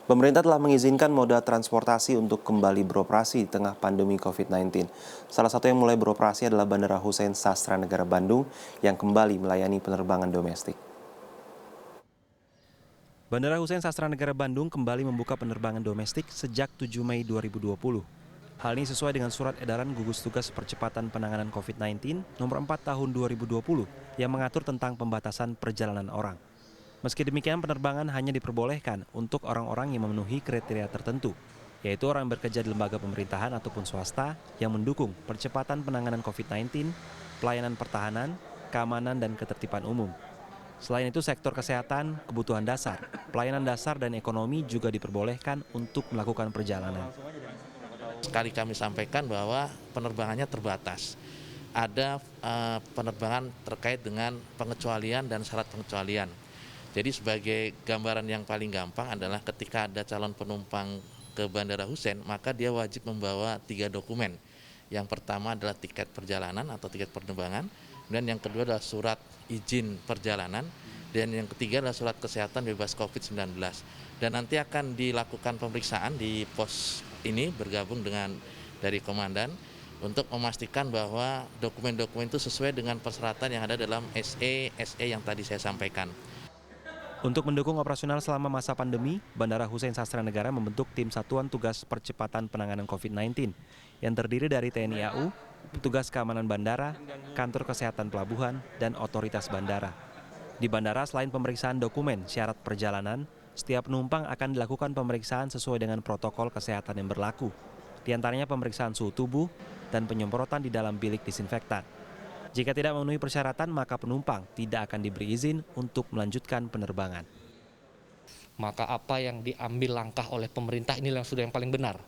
Pemerintah telah mengizinkan moda transportasi untuk kembali beroperasi di tengah pandemi COVID-19. Salah satu yang mulai beroperasi adalah Bandara Hussein Sastranegara Bandung yang kembali melayani penerbangan domestik. Bandara Hussein Sastranegara Bandung kembali membuka penerbangan domestik sejak 7 Mei 2020. Hal ini sesuai dengan surat edaran gugus tugas percepatan penanganan COVID-19 nomor 4 tahun 2020 yang mengatur tentang pembatasan perjalanan orang. Meski demikian, penerbangan hanya diperbolehkan untuk orang-orang yang memenuhi kriteria tertentu, yaitu orang bekerja di lembaga pemerintahan ataupun swasta yang mendukung percepatan penanganan COVID-19, pelayanan pertahanan, keamanan, dan ketertiban umum. Selain itu, sektor kesehatan, kebutuhan dasar, pelayanan dasar, dan ekonomi juga diperbolehkan untuk melakukan perjalanan. Sekali kami sampaikan bahwa penerbangannya terbatas. Ada penerbangan terkait dengan pengecualian dan syarat pengecualian. Jadi sebagai gambaran yang paling gampang adalah ketika ada calon penumpang ke Bandara Hussein, maka dia wajib membawa 3 dokumen. Yang pertama adalah tiket perjalanan atau tiket penerbangan, dan yang kedua adalah surat izin perjalanan, dan yang ketiga adalah surat kesehatan bebas COVID-19. Dan nanti akan dilakukan pemeriksaan di pos ini bergabung dengan dari komandan untuk memastikan bahwa dokumen-dokumen itu sesuai dengan persyaratan yang ada dalam SE yang tadi saya sampaikan. Untuk mendukung operasional selama masa pandemi, Bandara Hussein Sastranegara membentuk tim Satuan Tugas Percepatan Penanganan COVID-19 yang terdiri dari TNI AU, petugas keamanan bandara, kantor kesehatan pelabuhan, dan otoritas bandara. Di bandara, selain pemeriksaan dokumen syarat perjalanan, setiap penumpang akan dilakukan pemeriksaan sesuai dengan protokol kesehatan yang berlaku, di antaranya pemeriksaan suhu tubuh dan penyemprotan di dalam bilik disinfektan. Jika tidak memenuhi persyaratan, maka penumpang tidak akan diberi izin untuk melanjutkan penerbangan. Maka apa yang diambil langkah oleh pemerintah inilah yang paling benar.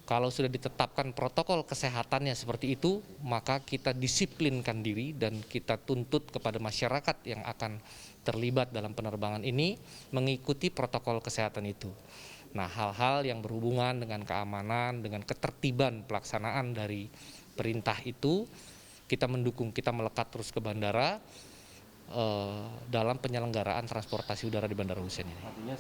Kalau sudah ditetapkan protokol kesehatannya seperti itu, maka kita disiplinkan diri dan kita tuntut kepada masyarakat yang akan terlibat dalam penerbangan ini mengikuti protokol kesehatan itu. Nah, hal-hal yang berhubungan dengan keamanan, dengan ketertiban pelaksanaan dari perintah itu, kita mendukung, kita melekat terus ke bandara dalam penyelenggaraan transportasi udara di Bandara Hussein ini.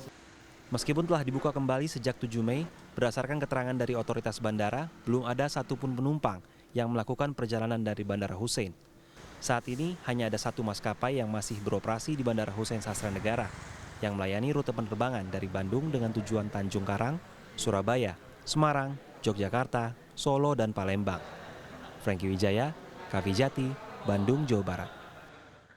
Meskipun telah dibuka kembali sejak 7 Mei, berdasarkan keterangan dari otoritas bandara, belum ada satupun penumpang yang melakukan perjalanan dari Bandara Hussein. Saat ini hanya ada satu maskapai yang masih beroperasi di Bandara Hussein Sastranegara, yang melayani rute penerbangan dari Bandung dengan tujuan Tanjung Karang, Surabaya, Semarang, Yogyakarta, Solo, dan Palembang. Franky Wijaya, KVJati, Bandung, Jawa Barat.